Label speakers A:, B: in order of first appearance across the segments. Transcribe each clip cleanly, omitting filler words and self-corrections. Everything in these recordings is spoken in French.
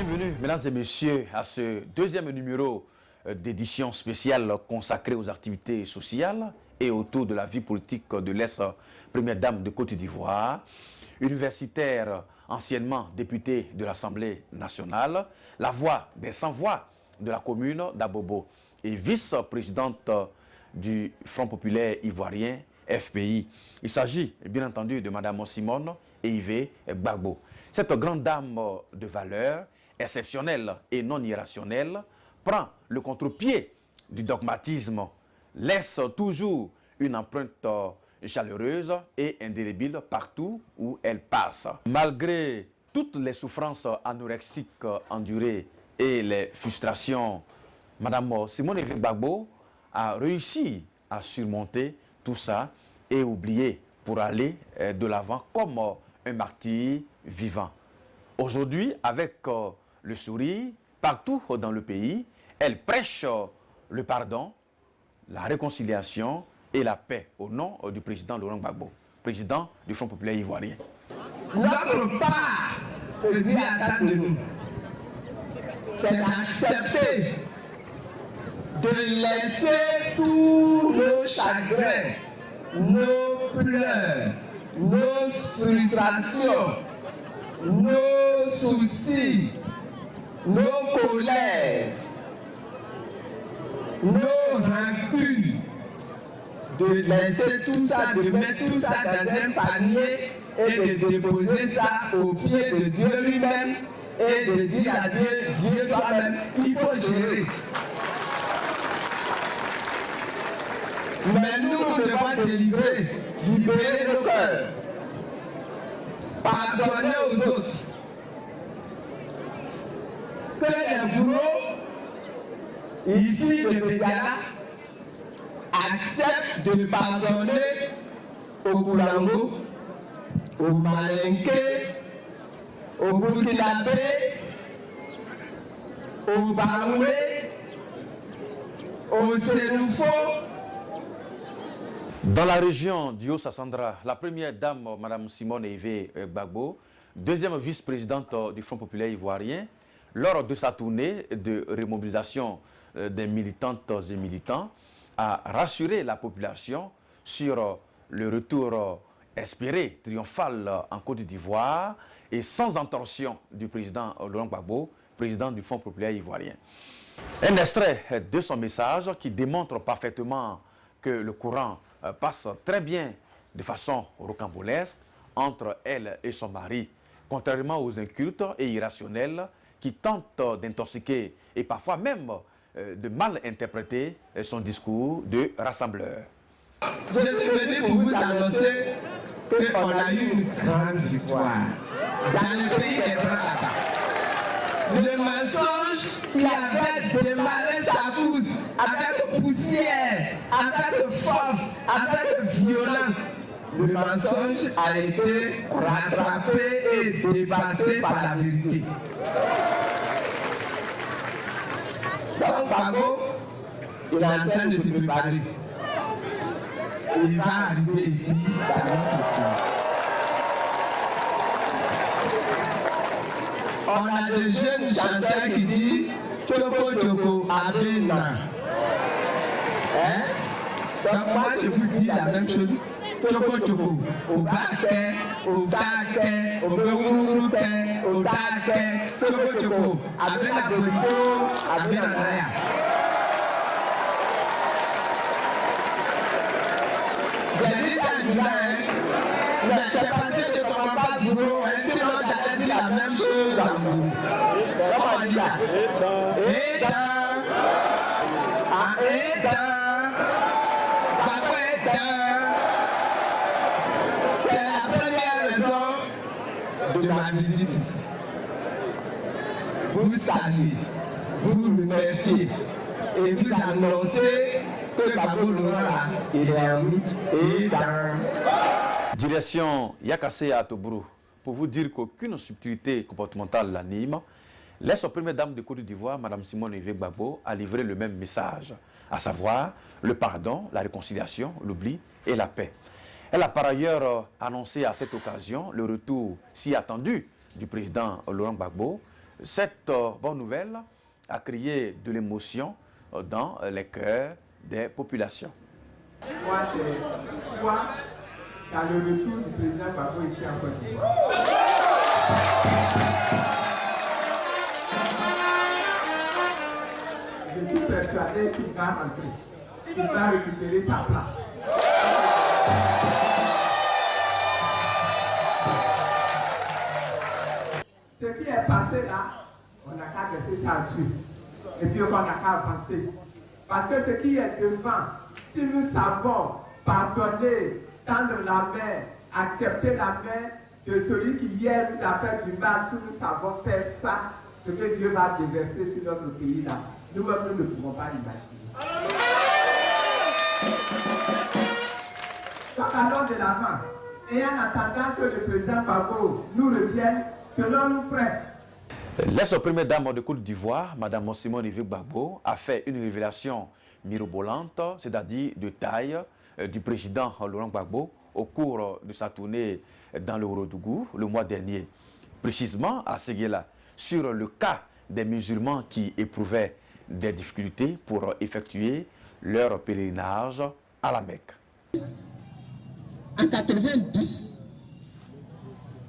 A: Bienvenue, mesdames et messieurs, à ce deuxième numéro d'édition spéciale consacrée aux activités sociales et autour de la vie politique de l'ex-première dame de Côte d'Ivoire, universitaire, anciennement députée de l'Assemblée nationale, la voix des sans-voix de la commune d'Abobo et vice-présidente du Front populaire ivoirien, FPI. Il s'agit bien entendu de Mme Simone Eyvé Gbagbo. Cette grande dame de valeur, exceptionnelle et non irrationnelle, prend le contre-pied du dogmatisme, laisse toujours une empreinte chaleureuse et indélébile partout où elle passe. Malgré toutes les souffrances anorexiques endurées et les frustrations, Mme Simone Eyvé Gbagbo a réussi à surmonter tout ça et oublier pour aller de l'avant comme un martyr vivant. Aujourd'hui, avec le sourire, partout dans le pays, elle prêche le pardon, la réconciliation et la paix au nom du président Laurent Gbagbo, président du Front populaire ivoirien.
B: Notre part que Dieu attend de nous, c'est d'accepter de laisser tous nos chagrins, nos pleurs, nos frustrations, nos soucis, nos colères, nos rancunes, de laisser tout ça, de mettre tout ça dans un panier et de déposer ça au pied de Dieu lui-même et de dire à Dieu, Dieu toi-même, il faut gérer. Mais nous devons délivrer, libérer nos cœurs, pardonner aux autres. Que les bourreaux, ici de Bédiala, acceptent de pardonner aux Boulango, aux Malinké, aux Burkinabé, aux Baoulé, aux Sénoufo.
A: Dans la région du Haut-Sassandra, la première dame, Mme Simone Eyvé Gbagbo, deuxième vice-présidente du Front populaire ivoirien, lors de sa tournée de remobilisation des militantes et militants, a rassuré la population sur le retour espéré, triomphal en Côte d'Ivoire et sans entorsion du président Laurent Gbagbo, président du Front populaire ivoirien. Un extrait de son message qui démontre parfaitement que le courant passe très bien de façon rocambolesque entre elle et son mari, contrairement aux incultes et irrationnels qui tentent d'intoxiquer et parfois même de mal interpréter son discours de rassembleur.
B: Je suis venu pour vous annoncer qu'on a eu une grande victoire dans le pays des Francs là-bas. Le mensonge qui avait démarré sa course avec poussière, avec force, avec violence, le mensonge a été rattrapé et dépassé par la vérité. Donc Gbagbo, il est en train de se préparer. Il va arriver ici dans notre pays. On a des jeunes chanteurs qui disent Choco Choco Abena. Hein? Donc moi je vous dis la même chose. Choco Choco, Obake, Obake, Obewuruke, Obake, Choco Choco, Abena Bonifo, Abena Naya. J'ai dit ça à Nina, mais c'est parce que je ne comprends pas le boulot, sinon j'allais dire la même chose à vous. Comment on dit ça? Édan, à Édan, Gbagbo Édan. C'est la première raison de ma visite ici. Vous saluer, vous remercier et vous annoncer que Gbagbo Laurent il est en route et dans...
A: Direction Yakassé à Tobrou, pour vous dire qu'aucune subtilité comportementale l'anime, l'ex-première dame de Côte d'Ivoire, Mme Simone Eyvé Gbagbo, a livré le même message, à savoir le pardon, la réconciliation, l'oubli et la paix. Elle a par ailleurs annoncé à cette occasion le retour si attendu du président Laurent Gbagbo Cette bonne nouvelle a créé de l'émotion dans les cœurs des populations.
B: Moi, c'est toi, dans le retour du président Gbagbo ici en Côte d'Ivoire. Je suis persuadé qu'il va rentrer, qu'il va récupérer sa place. Ce qui est passé là, on n'a qu'à laisser ça dessus. Et puis on n'a qu'à avancer. Parce que ce qui est devant, si nous savons pardonner, tendre la main, accepter la main de celui qui hier nous a fait du mal, si nous savons faire ça, ce que Dieu va déverser sur notre pays là, nous-mêmes nous ne pouvons pas l'imaginer. Donc allons de l'avant. Et en attendant que le président Gbagbo nous revienne, tenons-nous prêts.
A: L'ex-première dame de Côte d'Ivoire, Mme Simone Veil Gbagbo, a fait une révélation mirobolante, c'est-à-dire de taille, du président Laurent Gbagbo au cours de sa tournée dans le Ourodougou le mois dernier. Précisément à Séguéla, sur le cas des musulmans qui éprouvaient des difficultés pour effectuer leur pèlerinage à la Mecque.
C: En 90,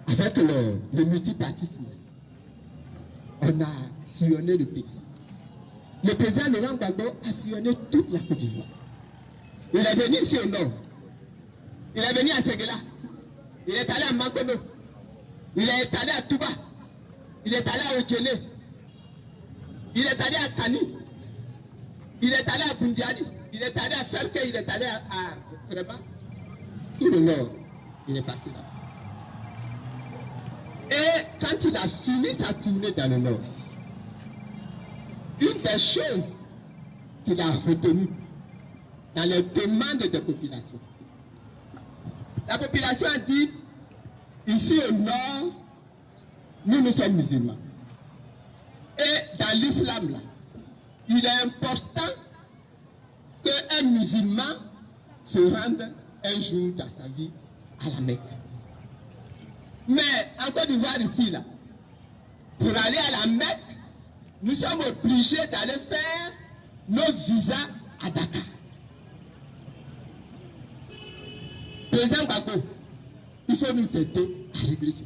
C: avec le multipartisme, on a sillonné le pays. Le président Laurent Gbagbo a sillonné toute la Côte d'Ivoire. Il est venu ici au nord. Il est venu à Séguéla. Il est allé à Mankono. Il est allé à Touba. Il est allé à Odjele. Il est allé à Kani. Il est allé à Bundiadi. Il est allé à Ferke. Il est allé à vraiment tout le nord. Il est passé là. Et quand il a fini sa tournée dans le nord, une des choses qu'il a retenues dans les demandes des populations, la population a dit, ici au nord, nous sommes musulmans. Et dans l'islam, là, il est important qu'un musulman se rende un jour dans sa vie à la Mecque. Mais en Côte d'Ivoire ici, là, pour aller à la Mecque, nous sommes obligés d'aller faire nos visas à Dakar. Président Gbagbo, il faut nous aider à régler ça.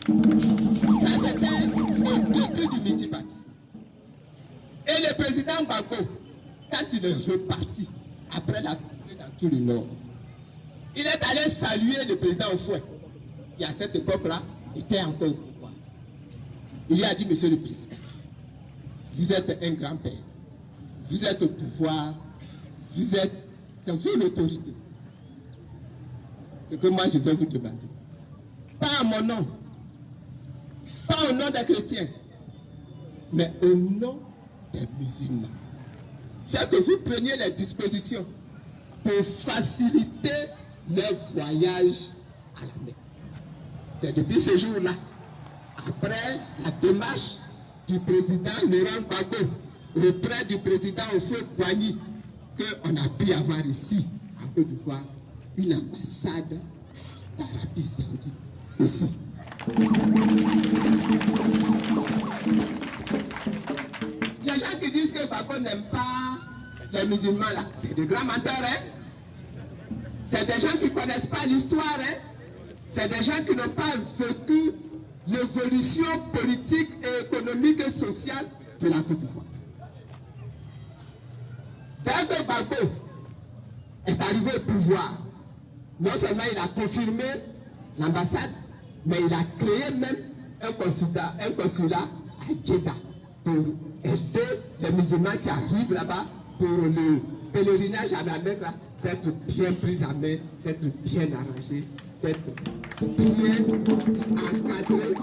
C: Ça, c'était au début du multipartisme. Et le président Gbagbo, quand il est reparti, après la tournée dans tout le Nord, il est allé saluer le président Houphouët, qui à cette époque-là était encore au pouvoir. Il lui a dit, monsieur le président, vous êtes un grand-père, vous êtes au pouvoir, c'est vous l'autorité. Ce que moi je vais vous demander, pas à mon nom, pas au nom des chrétiens, mais au nom des musulmans, c'est que vous preniez les dispositions pour faciliter leur voyage à la Mecque. C'est depuis ce jour-là, après la démarche du président Laurent Gbagbo auprès du président Houphouët-Boigny, qu'on a pu avoir ici, en Côte d'Ivoire, une ambassade d'Arabie Saoudite ici. Les gens qui disent que Gbagbo n'aime pas les musulmans là, c'est des grands menteurs, hein? C'est des gens qui ne connaissent pas l'histoire, hein? C'est des gens qui n'ont pas vécu l'évolution politique et économique et sociale de la Côte d'Ivoire. Dès que Gbagbo est arrivé au pouvoir, non seulement il a confirmé l'ambassade, mais il a créé même un consulat à Djeddah pour aider les musulmans qui arrivent là-bas pour le pèlerinage à la Mecque, d'être bien pris en main, d'être bien arrangé, d'être bien encadré.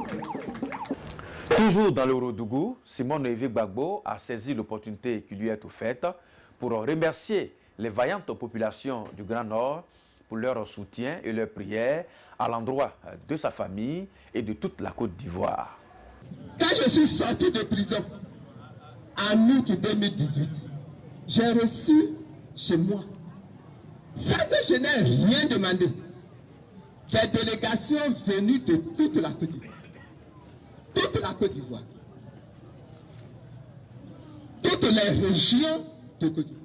A: Toujours dans le Ourodougou, Simone Veil Gbagbo a saisi l'opportunité qui lui est offerte pour remercier les vaillantes populations du Grand Nord pour leur soutien et leur prière à l'endroit de sa famille et de toute la Côte d'Ivoire.
C: Quand je suis sorti de prison en août 2018, j'ai reçu chez moi, sans que je n'ai rien demandé, des délégations venues de toute la Côte d'Ivoire. Toutes toute la Côte d'Ivoire, toutes les régions de Côte d'Ivoire.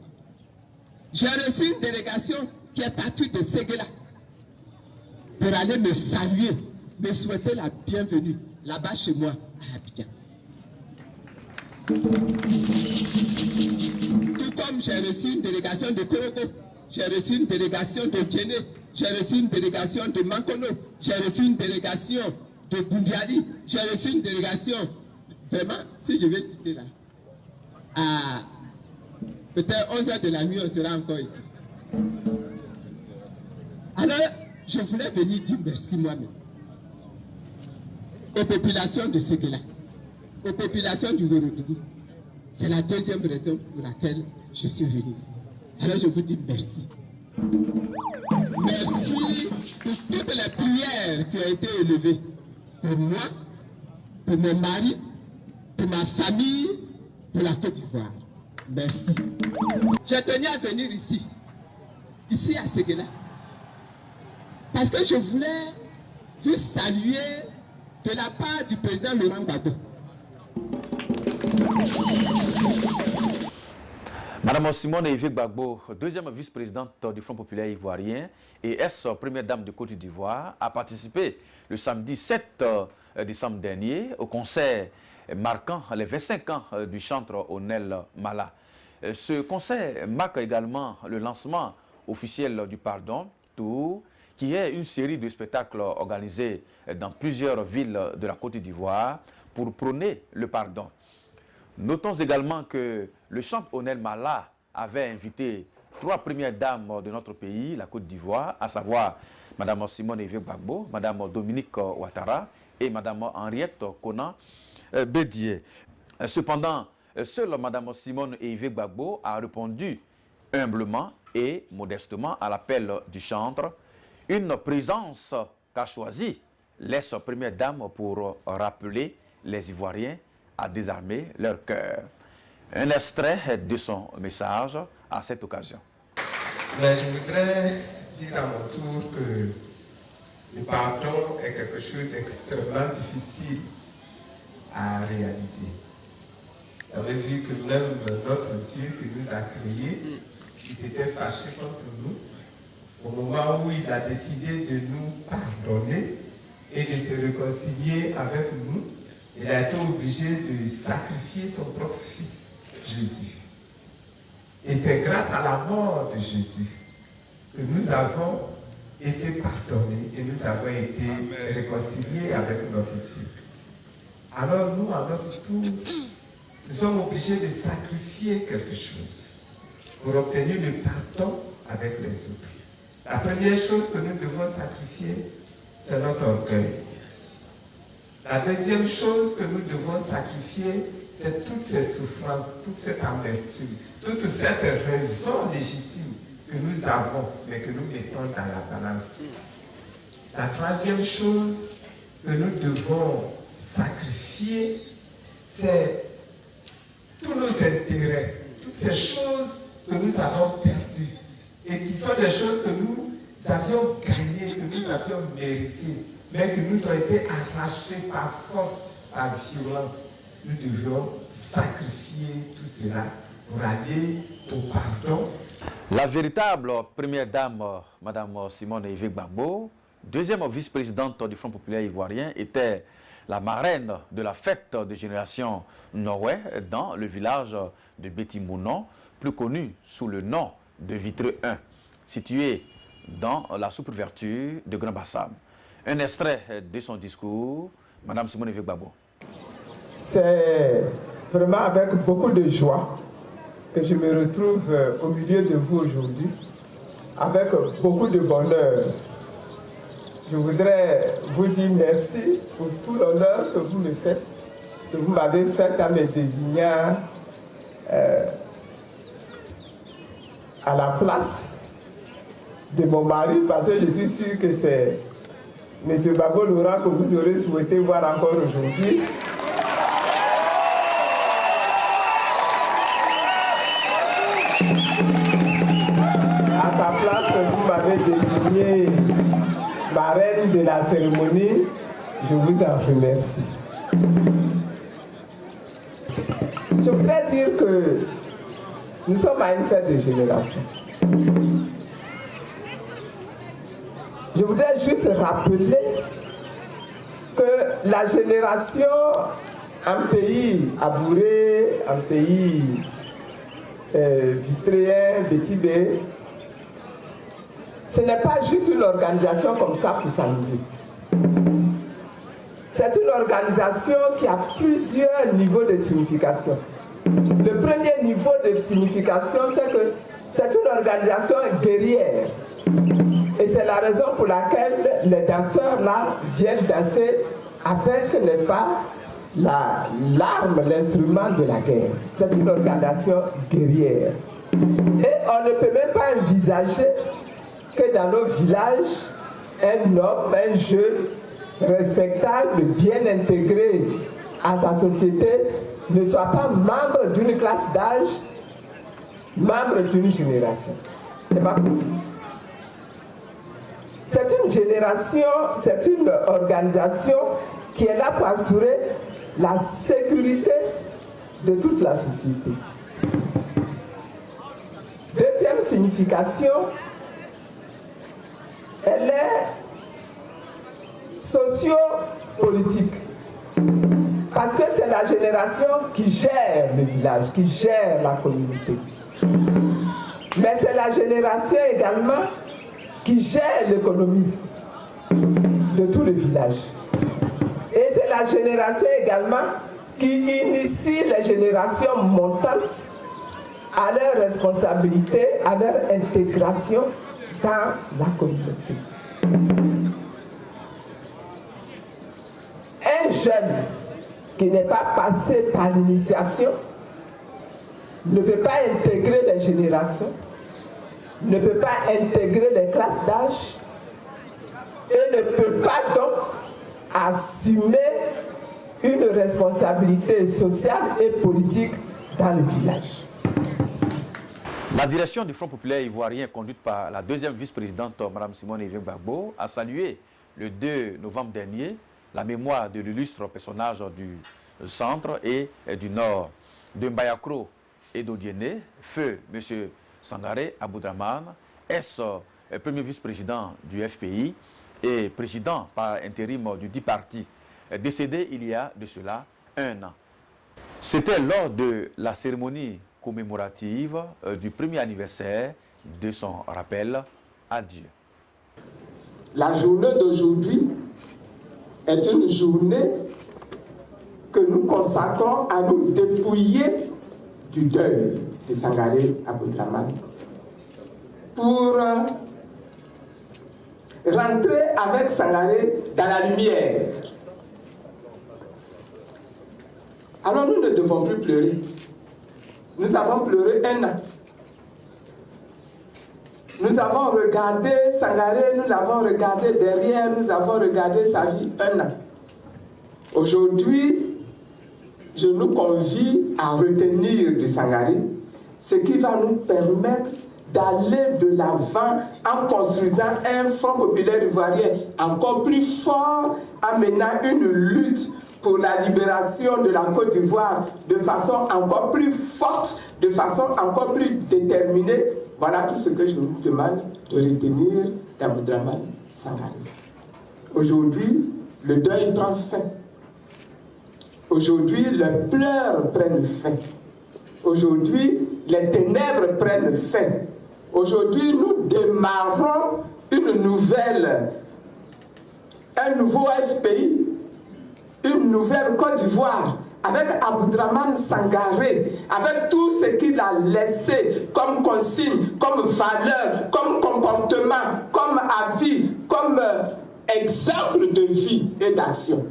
C: J'ai reçu une délégation qui est partie de Séguéla pour aller me saluer, me souhaiter la bienvenue là-bas chez moi à Abidjan. Tout comme j'ai reçu une délégation de Korogo, j'ai reçu une délégation de Djéné, j'ai reçu une délégation de Mankono, j'ai reçu une délégation de Bundiali, j'ai reçu une délégation, vraiment, si je vais citer là, à peut-être 11h de la nuit, on sera encore ici. Alors, je voulais venir dire merci moi-même aux populations de Séguéla, aux populations du Gorodougou. C'est la deuxième raison pour laquelle je suis venu ici. Alors, je vous dis merci. Merci pour toutes les prières qui ont été élevées pour moi, pour mon mari, pour ma famille, pour la Côte d'Ivoire. Merci. J'ai tenu à venir ici à Séguéla, parce que je voulais vous saluer de la part du président Laurent Gbagbo.
A: Madame Simone Yves Gbagbo, deuxième vice-présidente du Front populaire ivoirien et ex-première dame de Côte d'Ivoire, a participé le samedi 7 décembre dernier au concert marquant les 25 ans du chantre Onel Mala. Ce concert marque également le lancement officiel du Pardon Tour, qui est une série de spectacles organisés dans plusieurs villes de la Côte d'Ivoire pour prôner le pardon. Notons également que le chantre Onel Mala avait invité 3 premières dames de notre pays, la Côte d'Ivoire, à savoir Mme Simone Yves Gbagbo, Mme Dominique Ouattara et Mme Henriette Konan Bédié. Cependant, seule Mme Simone Yves Gbagbo a répondu humblement et modestement à l'appel du chantre, une présence qu'a choisie l'ex-première dame pour rappeler les Ivoiriens à désarmer leur cœur. Un extrait de son message à cette occasion.
B: Mais je voudrais dire à mon tour que le pardon est quelque chose d'extrêmement difficile à réaliser. Vous avez vu que même notre Dieu qui nous a créés, il s'était fâché contre nous au moment où il a décidé de nous pardonner et de se réconcilier avec nous. Il a été obligé de sacrifier son propre fils, Jésus. Et c'est grâce à la mort de Jésus que nous avons été pardonnés et nous avons été réconciliés avec notre Dieu. Alors nous, à notre tour, nous sommes obligés de sacrifier quelque chose pour obtenir le pardon avec les autres. La première chose que nous devons sacrifier, c'est notre orgueil. La deuxième chose que nous devons sacrifier, c'est toutes ces souffrances, toute cette amertume, toute cette raison légitime que nous avons, mais que nous mettons dans la balance. La troisième chose que nous devons sacrifier, c'est tous nos intérêts, toutes ces choses que nous avons perdues et qui sont des choses que nous avions gagnées, que nous avions méritées, mais qui nous ont été arrachées par force, par violence. Nous devions sacrifier tout cela pour aller au pardon.
A: La véritable première dame, Mme Simone Yves Gbagbo, deuxième vice-présidente du Front populaire ivoirien, était la marraine de la fête de génération Noé dans le village de Bétimounon, plus connu sous le nom de Vitreux 1, situé dans la sous-préfecture de Grand Bassam. Un extrait de son discours, Mme Simone Yves Gbagbo.
D: C'est vraiment avec beaucoup de joie que je me retrouve au milieu de vous aujourd'hui, avec beaucoup de bonheur. Je voudrais vous dire merci pour tout l'honneur que vous me faites, que vous m'avez fait à me désigner à la place de mon mari, parce que je suis sûr que c'est M. Gbagbo Laurent que vous aurez souhaité voir encore aujourd'hui. À sa place, vous m'avez désigné marraine de la cérémonie. Je vous en remercie. dire que nous sommes à une fête de génération. Je voudrais juste rappeler que la génération, un pays abouré, un pays vitréen, bétibé, ce n'est pas juste une organisation comme ça pour s'amuser. C'est une organisation qui a plusieurs niveaux de signification. Le premier niveau de signification, c'est que c'est une organisation guerrière. Et c'est la raison pour laquelle les danseurs là viennent danser avec, n'est-ce pas, l'arme, l'instrument de la guerre. C'est une organisation guerrière. Et on ne peut même pas envisager que dans nos villages, un homme, un jeune, respectable, bien intégré à sa société, ne soit pas membre d'une classe d'âge, membre d'une génération. Ce n'est pas possible. C'est une génération, c'est une organisation qui est là pour assurer la sécurité de toute la société. Deuxième signification, elle est socio-politique. Parce que c'est la génération qui gère le village, qui gère la communauté. Mais c'est la génération également qui gère l'économie de tout le village. Et c'est la génération également qui initie les générations montantes à leur responsabilité, à leur intégration dans la communauté. Un jeune qui n'est pas passé par l'initiation ne peut pas intégrer les générations, ne peut pas intégrer les classes d'âge et ne peut pas donc assumer une responsabilité sociale et politique dans le village.
A: La direction du Front populaire ivoirien, conduite par la deuxième vice-présidente, Mme Simone Evening Gbagbo, a salué le 2 novembre dernier la mémoire de l'illustre personnage du centre et du nord de Mbayakro et d'Odiéné, feu M. Sangaré Aboudraman, premier vice-président du FPI et président par intérim du dit parti, décédé il y a de cela un an. C'était lors de la cérémonie commémorative du premier anniversaire de son rappel à Dieu.
D: La journée d'aujourd'hui est une journée que nous consacrons à nous dépouiller du deuil de Sangaré Aboudraman pour rentrer avec Sangaré dans la lumière. Alors nous ne devons plus pleurer. Nous avons pleuré un an. Nous avons regardé Sangaré, nous l'avons regardé derrière, nous avons regardé sa vie un an. Aujourd'hui, je nous convie à retenir de Sangaré ce qui va nous permettre d'aller de l'avant en construisant un Front populaire ivoirien encore plus fort, en menant une lutte pour la libération de la Côte d'Ivoire de façon encore plus forte, de façon encore plus déterminée. Voilà tout ce que je vous demande de retenir d'Aboudraman Sangaré. Aujourd'hui, le deuil prend fin. Aujourd'hui, les pleurs prennent fin. Aujourd'hui, les ténèbres prennent fin. Aujourd'hui, nous démarrons un nouveau FPI, une nouvelle Côte d'Ivoire, avec Aboudraman Sangaré, avec tout ce qu'il a laissé comme consigne, comme valeur, comme comportement, comme avis, comme exemple de vie et d'action.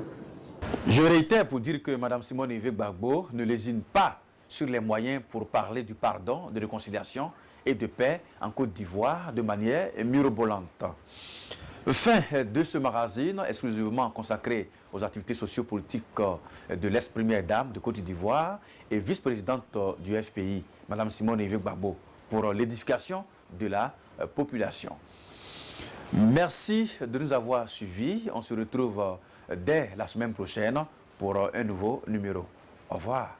A: Je réitère pour dire que Mme Simone Evening Gbagbo ne lésine pas sur les moyens pour parler du pardon, de réconciliation et de paix en Côte d'Ivoire de manière mirobolante. Fin de ce magazine exclusivement consacré aux activités sociopolitiques de l'ex-première dame de Côte d'Ivoire et vice-présidente du FPI, Mme Simone Evening Gbagbo, pour l'édification de la population. Merci de nous avoir suivis. On se retrouve dès la semaine prochaine pour un nouveau numéro. Au revoir.